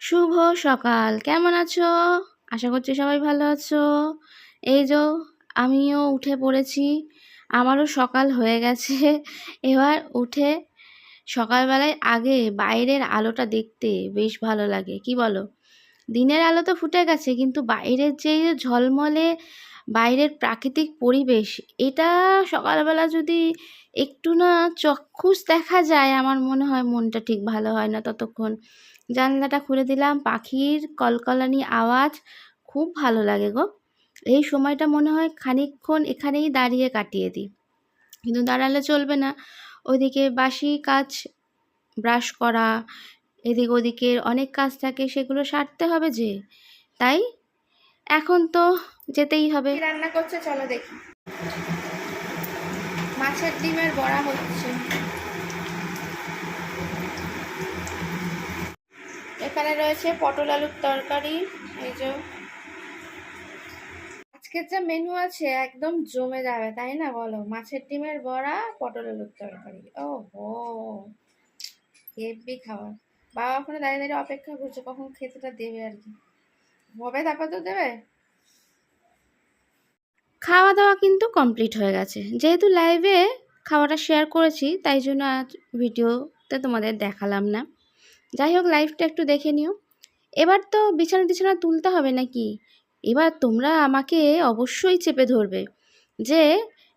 শুভ সকাল, কেমন আছো? আশা করছি সবাই ভালো আছো। এই যো আমিও উঠে পড়েছি, আমারও সকাল হয়ে গেছে। এবার উঠে সকালবেলায় আগে বাইরের আলোটা দেখতে বেশ ভালো লাগে, কি বলো? দিনের আলো তো ফুটে গেছে, কিন্তু বাইরের যে ঝলমলে বাইরের প্রাকৃতিক পরিবেশ, এটা সকালবেলা যদি একটু না চক্ষুষ দেখা যায়, আমার মনে হয় মনটা ঠিক ভালো হয় না ততক্ষণ। জানলাটা খুলে দিলাম, পাখির কলকলানি আওয়াজ খুব ভালো লাগে গো। এই সময়টা মনে হয় খানিকক্ষণ এখানেই দাঁড়িয়ে কাটিয়ে দিই, কিন্তু দাঁড়ালে চলবে না। ওইদিকে বাসি কাজ, ব্রাশ করা, এদিক ওদিকের অনেক কাজ থাকে, সেগুলো সারতে হবে যে, তাই এখন তো যেতেই হবে। কি রান্না করছে চলো দেখি। মাছের ডিমের বড়া হচ্ছে। এখানে রয়েছে পটল আলুর তরকারি। এই যে আজকের যা মেনু আছে একদম জমে যাবে, তাই না বলো? মাছের ডিমের বড়া, পটল আলুর তরকারি, ও হো হেভি খাবার। বাবা ওখানে দাঁড়িয়ে দাঁড়িয়ে অপেক্ষা করছে কখন খেতেটা দেবে আর কি, হবে তারপর তো দেবে। খাওয়া দাওয়া কিন্তু কমপ্লিট হয়ে গেছে, যেহেতু লাইভে খাওয়াটা শেয়ার করেছি তাই জন্য আজ ভিডিওতে তোমাদের দেখালাম না। যাই হোক, লাইভটা একটু দেখে নিও। এবার তো বিছানা টিছানা তুলতে হবে নাকি? এবার তোমরা আমাকে অবশ্যই চেপে ধরবে যে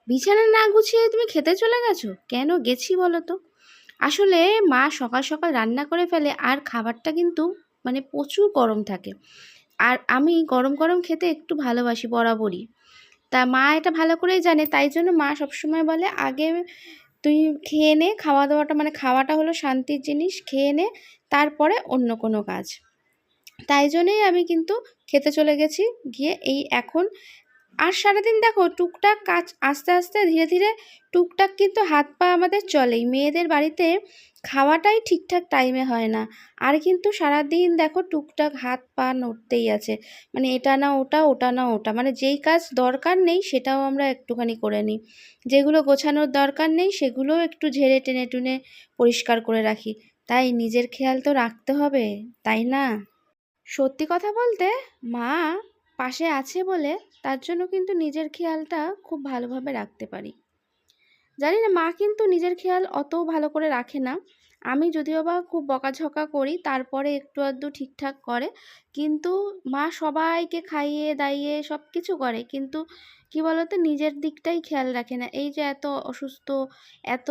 বিছানা না গুছিয়ে তুমি খেতে চলে গেছো। কেন গেছি বলো তো? আসলে মা সকাল সকাল রান্না করে ফেলে, আর খাবারটা কিন্তু মানে প্রচুর গরম থাকে, আর আমি গরম গরম খেতে একটু ভালোবাসি বরাবরই। তা মা এটা ভালো করেই জানে, তাই জন্য মা সবসময় বলে আগে তুই খেয়ে নে, খাওয়া দাওয়াটা মানে খাওয়াটা হলো শান্তির জিনিস, খেয়ে নে তারপরে অন্য কোনো কাজ। তাই জন্যই আমি কিন্তু খেতে চলে গেছি, গিয়ে এই এখন। আর সারাদিন দেখো টুকটাক কাজ, আস্তে আস্তে ধীরে ধীরে টুকটাক কিন্তু হাত পা আমাদের চলেই। মেয়েদের বাড়িতে খাওয়াটাই ঠিকঠাক টাইমে হয় না, আর কিন্তু সারাদিন দেখো টুকটাক হাত পা নড়তেই আছে। মানে এটা না ওটা, ওটা না ওটা, মানে যেই কাজ দরকার নেই সেটাও আমরা একটুখানি করে নিই, যেগুলো গোছানোর দরকার নেই সেগুলোও একটু ঝেড়ে টেনে টুনে পরিষ্কার করে রাখি। তাই নিজের খেয়াল তো রাখতে হবে, তাই না? সত্যি কথা বলতে, মা পাশে আছে বলে তার জন্য কিন্তু নিজের খেয়ালটা খুব ভালোভাবে রাখতে পারি। জানি না, মা কিন্তু নিজের খেয়াল অতও ভালো করে রাখে না। আমি যদিও বা খুব বকাঝকা করি তারপরে একটু আধটু ঠিকঠাক করে, কিন্তু মা সবাইকে খাইয়ে দাইয়ে সব কিছু করে, কিন্তু কি বলতো নিজের দিকটাই খেয়াল রাখে না। এই যে এত অসুস্থ, এত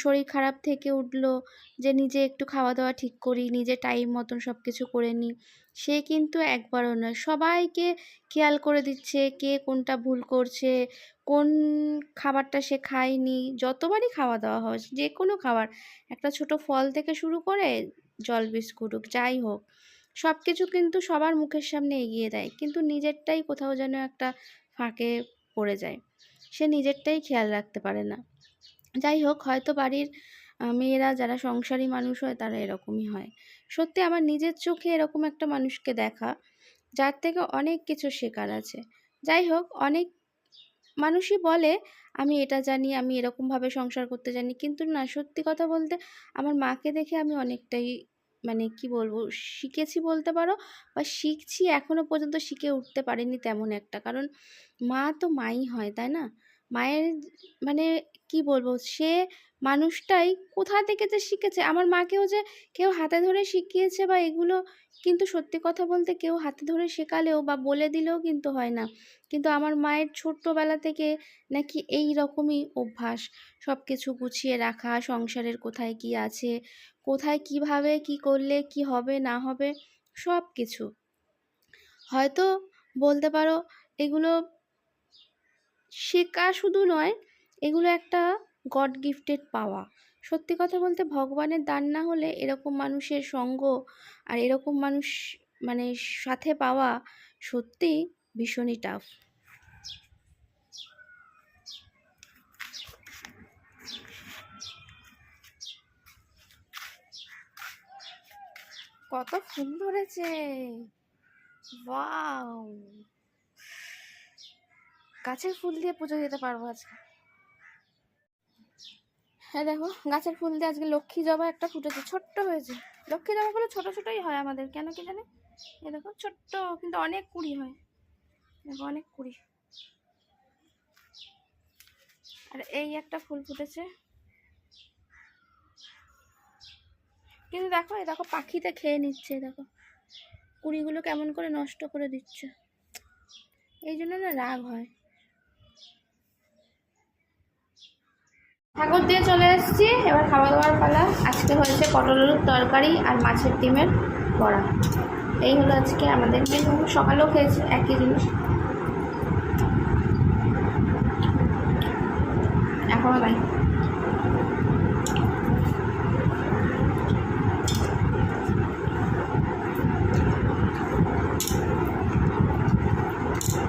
শরীর খারাপ থেকে উঠলো, যে নিজে একটু খাওয়া দাওয়া ঠিক করি, নিজে টাইম মতন সব কিছু করে নিই, সে কিন্তু একবারও নয়, সবাইকে খেয়াল করে দিচ্ছে কে কোনটা ভুল করছে, কোন খাবারটা সে খায়নি। যতবারই খাওয়া দাওয়া হয়, যে কোনো খাবার, একটা ছোট ফল থেকে শুরু করে জল বিস্কুট হোক যাই হোক, সব কিছু কিন্তু সবার মুখের সামনে এগিয়ে দেয়, কিন্তু নিজেরটাই কোথাও যেন একটা ফাঁকে পড়ে যায়, সে নিজেরটাই খেয়াল রাখতে পারে না। যাই হোক, হয়তো বাড়ির মেয়েরা যারা সংসারী মানুষ হয় তারা এরকমই হয়। সত্যি আমার নিজের চোখে এরকম একটা মানুষকে দেখা, যার থেকে অনেক কিছু শেখার আছে। যাই হোক, অনেক মানুষই বলে আমি এটা জানি, আমি এরকমভাবে সংসার করতে জানি, কিন্তু না, সত্যি কথা বলতে আমার মাকে দেখে আমি অনেকটাই মানে কি বলবো শিখেছি বলতে পারো, বা শিখছি, এখনো পর্যন্ত শিখে উঠতে পারিনি তেমন একটা, কারণ মা তো মাই হয়, তাই না? মায়ের মানে কি বলবো, সে মানুষটাই কোথা থেকে যে শিখেছে, আমার মাকেও যে কেউ হাতে ধরে শিখিয়েছে বা এগুলো, কিন্তু সত্যি কথা বলতে কেউ হাতে ধরে শেখালেও বা বলে দিলেও কিন্তু হয় না। কিন্তু আমার মায়ের ছোট্টবেলা থেকে নাকি এই রকমই অভ্যাস, সব কিছু গুছিয়ে রাখা, সংসারের কোথায় কি আছে, কোথায় কিভাবে কি করলে কি হবে না হবে, সব কিছু। হয়তো বলতে পারো এগুলো শেখা শুধু নয়, এগুলো একটা গড গিফটেড পাওয়া। সত্যি কথা বলতে ভগবানের দান না হলে এরকম মানুষের সঙ্গ আর এরকম মানুষ মানে সাথে পাওয়া সত্যি ভীষণই টাফ। কত ফুল ধরেছে, ওয়াও! গাছের ফুল দিয়ে পুজো দিতে পারবো আজকে। হ্যাঁ দেখো, গাছের ফুল দিয়ে আজকে লক্ষ্মী জবা একটা ফুটেছে, ছোট্ট হয়েছে, লক্ষ্মী জামাগুলো ছোটো ছোটোই হয় আমাদের, কেন কি জানে। এ দেখো ছোট্ট, কিন্তু অনেক কুড়ি হয়, দেখো অনেক কুড়ি। আর এই একটা ফুল ফুটেছে, কিন্তু দেখো এই দেখো পাখিতে খেয়ে নিচ্ছে, দেখো কুড়িগুলো কেমন করে নষ্ট করে দিচ্ছে, এই জন্য না রাগ হয়। ঠাকুর দিয়ে চলে এসেছি, এবার খাওয়া দাওয়ার পালা। আজকে হয়েছে পটল আলুর তরকারি আর মাছের ডিমের বড়া, এই হলো আজকে আমাদের মেনু। সকালেও খেয়েছি একই জিনিস, এখনও তাই।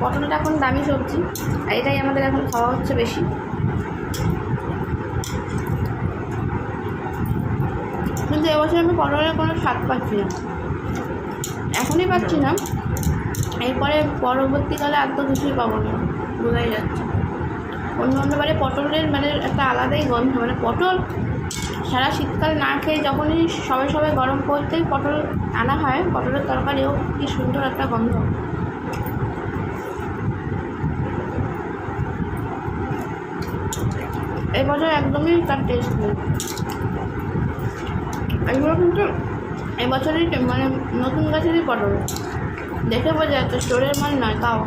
পটলটা এখন দামি সবজি, আর এটাই আমাদের এখন খাওয়া হচ্ছে বেশি। কিন্তু এবছর আমি পটলের কোনো স্বাদ পাচ্ছি না, এখনই পাচ্ছি না, এরপরে পরবর্তীকালে আর তো কিছুই পাবো না, বোঝাই যাচ্ছে। অন্যবারে পটলের মানে একটা আলাদাই গন্ধ, মানে পটল সারা শীতকাল না খেয়ে যখনই সবাই সবাই গরম করতেই পটল আনা হয়, পটলের তরকারিও কি সুন্দর একটা গন্ধ। এই বছর একদমই তার টেস্ট নেই। এগুলো কিন্তু এই বছরই মানে নতুন গাছেরই পটল, দেখে বোঝা যাচ্ছে স্টোরের মাল নয়, তাও